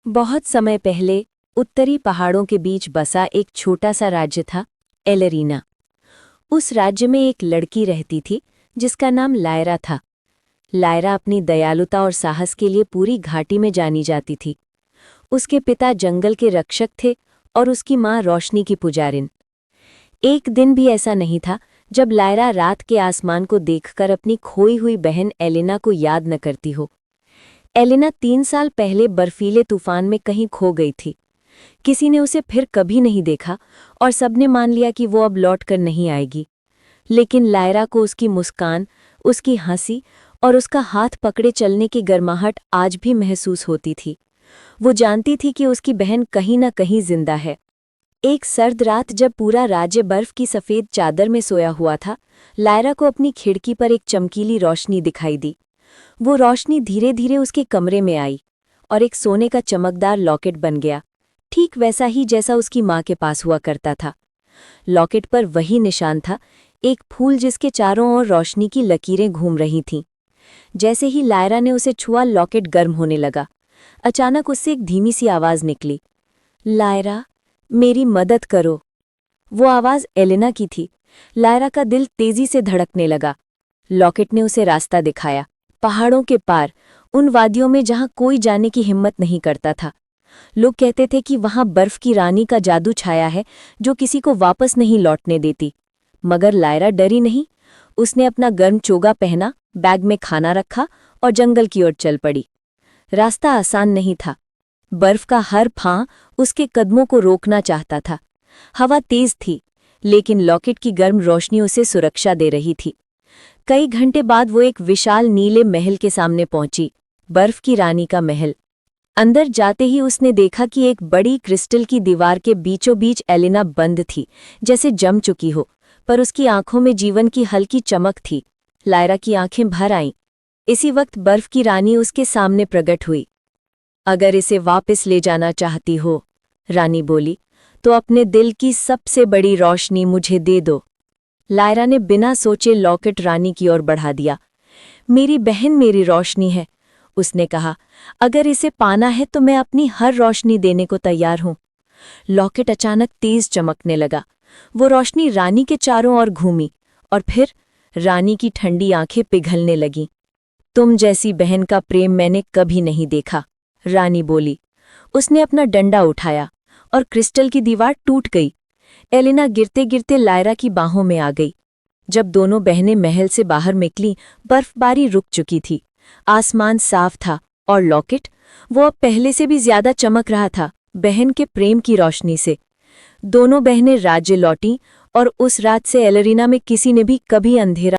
बहुत समय पहले उत्तरी पहाड़ों के बीच बसा एक छोटा सा राज्य था, एलरीना। उस राज्य में एक लड़की रहती थी जिसका नाम लायरा था। लायरा अपनी दयालुता और साहस के लिए पूरी घाटी में जानी जाती थी। उसके पिता जंगल के रक्षक थे और उसकी माँ रोशनी की पुजारिन। एक दिन भी ऐसा नहीं था जब लायरा रात के आसमान को देखकर अपनी खोई हुई बहन एलिना को याद न करती हो। एलिना 3 साल पहले बर्फीले तूफान में कहीं खो गई थी। किसी ने उसे फिर कभी नहीं देखा और सबने मान लिया कि वो अब लौट कर नहीं आएगी। लेकिन लायरा को उसकी मुस्कान, उसकी हंसी और उसका हाथ पकड़े चलने की गर्माहट आज भी महसूस होती थी। वो जानती थी कि उसकी बहन कहीं न कहीं जिंदा है। एक सर्द रात जब पूरा राज्य बर्फ की सफ़ेद चादर में सोया हुआ था, लायरा को अपनी खिड़की पर एक चमकीली रोशनी दिखाई दी। वो रोशनी धीरे धीरे उसके कमरे में आई और एक सोने का चमकदार लॉकेट बन गया, ठीक वैसा ही जैसा उसकी माँ के पास हुआ करता था। लॉकेट पर वही निशान था, एक फूल जिसके चारों ओर रोशनी की लकीरें घूम रही थीं। जैसे ही लायरा ने उसे छुआ, लॉकेट गर्म होने लगा। अचानक उससे एक धीमी सी आवाज़ निकली, लायरा, मेरी मदद करो। वो आवाज़ एलिना की थी। लायरा का दिल तेजी से धड़कने लगा। लॉकेट ने उसे रास्ता दिखाया, पहाड़ों के पार, उन वादियों में जहां कोई जाने की हिम्मत नहीं करता था। लोग कहते थे कि वहां बर्फ की रानी का जादू छाया है जो किसी को वापस नहीं लौटने देती। मगर लायरा डरी नहीं। उसने अपना गर्म चोगा पहना, बैग में खाना रखा और जंगल की ओर चल पड़ी। रास्ता आसान नहीं था। बर्फ का हर फां उसके कदमों को रोकना चाहता था। हवा तेज थी, लेकिन लॉकेट की गर्म रोशनी उसे सुरक्षा दे रही थी। कई घंटे बाद वो एक विशाल नीले महल के सामने पहुंची, बर्फ की रानी का महल। अंदर जाते ही उसने देखा कि एक बड़ी क्रिस्टल की दीवार के बीचों बीच एलिना बंद थी, जैसे जम चुकी हो, पर उसकी आंखों में जीवन की हल्की चमक थी। लायरा की आंखें भर आईं। इसी वक्त बर्फ की रानी उसके सामने प्रकट हुई। अगर इसे वापस ले जाना चाहती हो, रानी बोली, तो अपने दिल की सबसे बड़ी रोशनी मुझे दे दो। लायरा ने बिना सोचे लॉकेट रानी की ओर बढ़ा दिया। मेरी बहन मेरी रोशनी है, उसने कहा। अगर इसे पाना है तो मैं अपनी हर रोशनी देने को तैयार हूं। लॉकेट अचानक तेज चमकने लगा। वो रोशनी रानी के चारों ओर घूमी और फिर रानी की ठंडी आंखें पिघलने लगीं। तुम जैसी बहन का प्रेम मैंने कभी नहीं देखा, रानी बोली। उसने अपना डंडा उठाया और क्रिस्टल की दीवार टूट गई। एलिना गिरते गिरते लायरा की बाहों में आ गई। जब दोनों बहनें महल से बाहर निकलीं, बर्फबारी रुक चुकी थी। आसमान साफ था और लॉकेट, वो अब पहले से भी ज्यादा चमक रहा था, बहन के प्रेम की रोशनी से। दोनों बहनें राज्य लौटीं और उस रात से एलरीना में किसी ने भी कभी अंधेरा